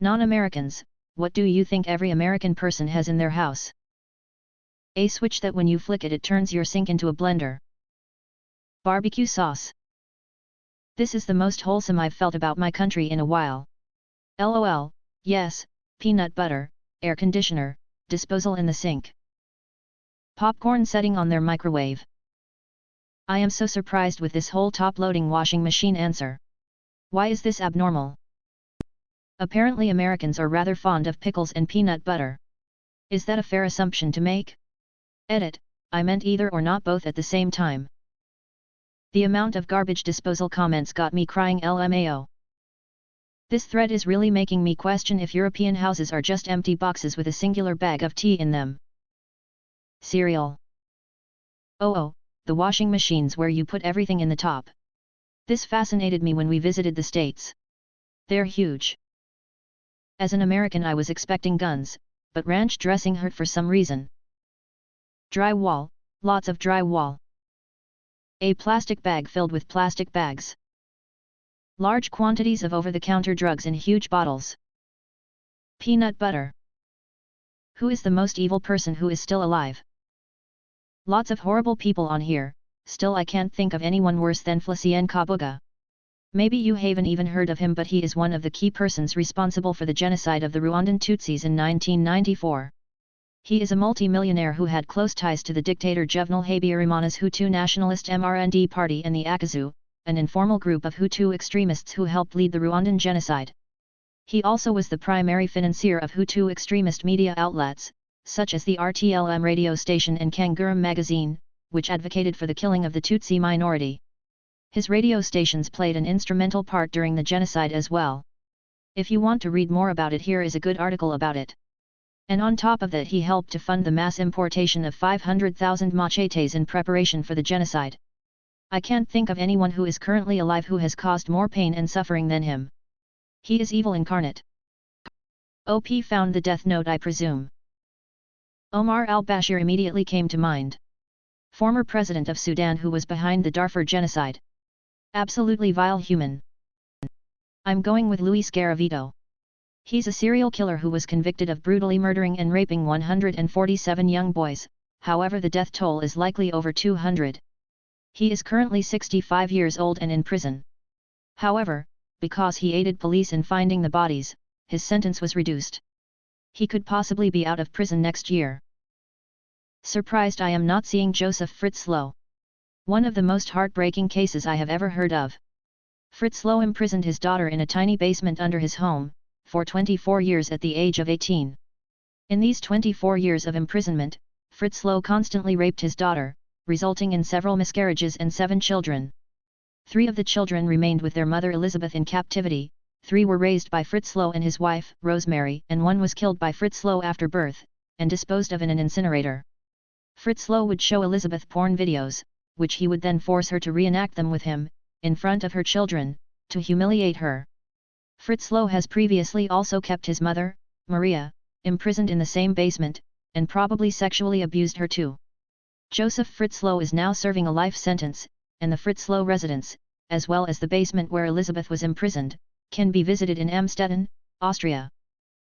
Non-Americans, what do you think every American person has in their house? A switch that when you flick it turns your sink into a blender. Barbecue sauce. This is the most wholesome I've felt about my country in a while. LOL, yes, peanut butter, air conditioner, disposal in the sink. Popcorn setting on their microwave. I am so surprised with this whole top-loading washing machine answer. Why is this abnormal? Apparently Americans are rather fond of pickles and peanut butter. Is that a fair assumption to make? Edit, I meant either or not both at the same time. The amount of garbage disposal comments got me crying LMAO. This thread is really making me question if European houses are just empty boxes with a singular bag of tea in them. Cereal. Oh, the washing machines where you put everything in the top. This fascinated me when we visited the States. They're huge. As an American I was expecting guns, but ranch dressing hurt for some reason. Drywall, lots of drywall. A plastic bag filled with plastic bags. Large quantities of over-the-counter drugs in huge bottles. Peanut butter. Who is the most evil person who is still alive? Lots of horrible people on here, still I can't think of anyone worse than Félicien Kabuga. Maybe you haven't even heard of him, but he is one of the key persons responsible for the genocide of the Rwandan Tutsis in 1994. He is a multi-millionaire who had close ties to the dictator Juvenal Habyarimana's Hutu nationalist MRND party and the Akazu, an informal group of Hutu extremists who helped lead the Rwandan genocide. He also was the primary financier of Hutu extremist media outlets, such as the RTLM radio station and Kangurum magazine, which advocated for the killing of the Tutsi minority. His radio stations played an instrumental part during the genocide as well. If you want to read more about it, here is a good article about it. And on top of that, he helped to fund the mass importation of 500,000 machetes in preparation for the genocide. I can't think of anyone who is currently alive who has caused more pain and suffering than him. He is evil incarnate. OP found the death note, I presume. Omar al-Bashir immediately came to mind. Former president of Sudan who was behind the Darfur genocide. Absolutely vile human. I'm going with Luis Garavito. He's a serial killer who was convicted of brutally murdering and raping 147 young boys, however the death toll is likely over 200. He is currently 65 years old and in prison. However, because he aided police in finding the bodies, his sentence was reduced. He could possibly be out of prison next year. Surprised I am not seeing Joseph Fritzlow. One of the most heartbreaking cases I have ever heard of. Fritzlow imprisoned his daughter in a tiny basement under his home, for 24 years at the age of 18. In these 24 years of imprisonment, Fritzlow constantly raped his daughter, resulting in several miscarriages and 7 children. 3 of the children remained with their mother Elizabeth in captivity, 3 were raised by Fritzlow and his wife, Rosemary, and 1 was killed by Fritzlow after birth, and disposed of in an incinerator. Fritzlow would show Elizabeth porn videos, which he would then force her to reenact them with him, in front of her children, to humiliate her. Fritzlow has previously also kept his mother, Maria, imprisoned in the same basement, and probably sexually abused her too. Joseph Fritzlow is now serving a life sentence, and the Fritzlow residence, as well as the basement where Elizabeth was imprisoned, can be visited in Amstetten, Austria.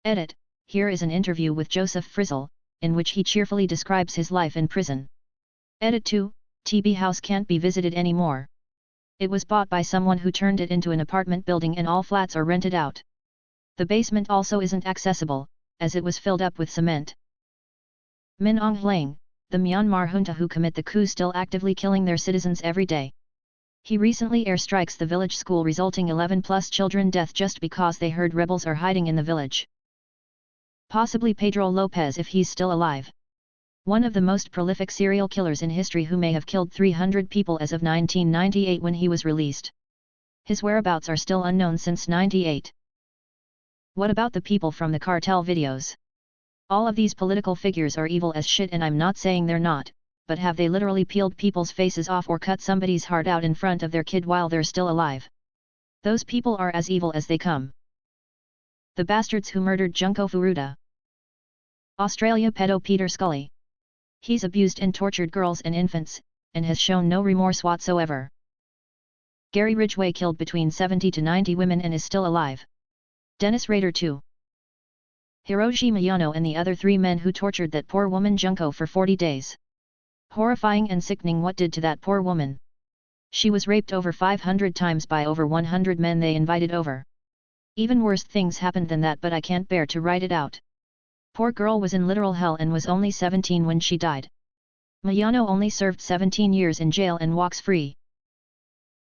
Edit, here is an interview with Joseph Fritzl, in which he cheerfully describes his life in prison. Edit 2, TB House can't be visited anymore. It was bought by someone who turned it into an apartment building and all flats are rented out. The basement also isn't accessible, as it was filled up with cement. Min Aung Hlaing, the Myanmar junta who commit the coup, still actively killing their citizens every day. He recently airstrikes the village school, resulting 11+ children death just because they heard rebels are hiding in the village. Possibly Pedro Lopez if he's still alive. One of the most prolific serial killers in history who may have killed 300 people as of 1998 when he was released. His whereabouts are still unknown since '98. What about the people from the cartel videos? All of these political figures are evil as shit, and I'm not saying they're not, but have they literally peeled people's faces off or cut somebody's heart out in front of their kid while they're still alive? Those people are as evil as they come. The bastards who murdered Junko Furuta. Australia pedo Peter Scully. He's abused and tortured girls and infants, and has shown no remorse whatsoever. Gary Ridgway killed between 70 to 90 women and is still alive. Dennis Rader too. Hiroshi Miyano and the other 3 men who tortured that poor woman Junko for 40 days. Horrifying and sickening what did to that poor woman. She was raped over 500 times by over 100 men they invited over. Even worse things happened than that, but I can't bear to write it out. Poor girl was in literal hell and was only 17 when she died. Miyano only served 17 years in jail and walks free.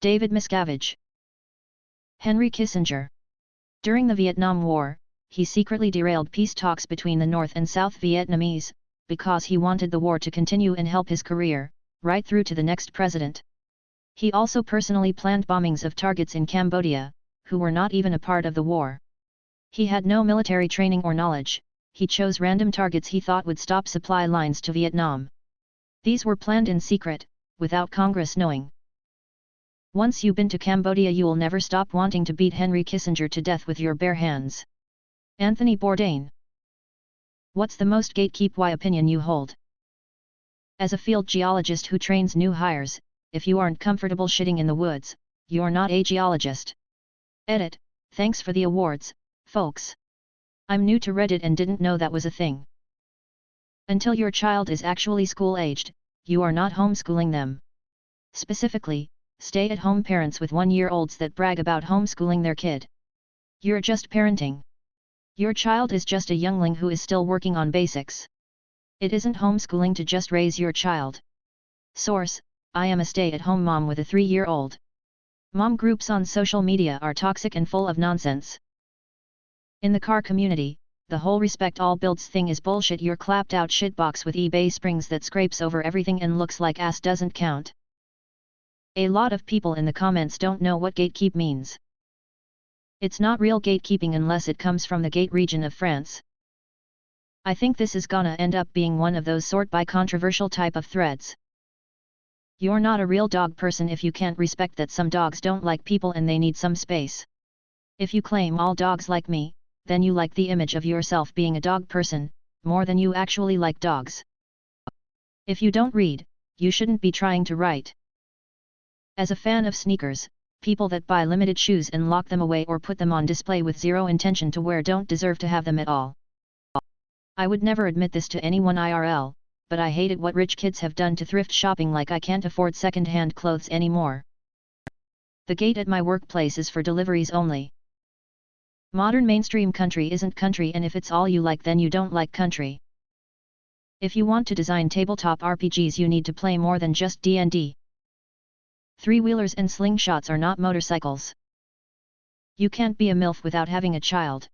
David Miscavige. Henry Kissinger. During the Vietnam War, he secretly derailed peace talks between the North and South Vietnamese, because he wanted the war to continue and help his career, right through to the next president. He also personally planned bombings of targets in Cambodia, who were not even a part of the war. He had no military training or knowledge, he chose random targets he thought would stop supply lines to Vietnam. These were planned in secret, without Congress knowing. Once you've been to Cambodia you'll never stop wanting to beat Henry Kissinger to death with your bare hands. Anthony Bourdain. What's the most gatekeep-y opinion you hold? As a field geologist who trains new hires, if you aren't comfortable shitting in the woods, you're not a geologist. Edit. Thanks for the awards, folks. I'm new to Reddit and didn't know that was a thing. Until your child is actually school-aged, you are not homeschooling them. Specifically, stay-at-home parents with 1-year-olds that brag about homeschooling their kid. You're just parenting. Your child is just a youngling who is still working on basics. It isn't homeschooling to just raise your child. Source: I am a stay-at-home mom with a 3-year-old. Mom groups on social media are toxic and full of nonsense. In the car community, the whole respect all builds thing is bullshit. Your clapped out shitbox with eBay springs that scrapes over everything and looks like ass doesn't count. A lot of people in the comments don't know what gatekeep means. It's not real gatekeeping unless it comes from the Gate region of France. I think this is gonna end up being one of those sort by controversial type of threads. You're not a real dog person if you can't respect that some dogs don't like people and they need some space. If you claim all dogs like me, then you like the image of yourself being a dog person, more than you actually like dogs. If you don't read, you shouldn't be trying to write. As a fan of sneakers, people that buy limited shoes and lock them away or put them on display with zero intention to wear don't deserve to have them at all. I would never admit this to anyone IRL, but I hated what rich kids have done to thrift shopping, like I can't afford second-hand clothes anymore. The gate at my workplace is for deliveries only. Modern mainstream country isn't country, and if it's all you like then you don't like country. If you want to design tabletop RPGs you need to play more than just D&D. Three-wheelers and slingshots are not motorcycles. You can't be a MILF without having a child.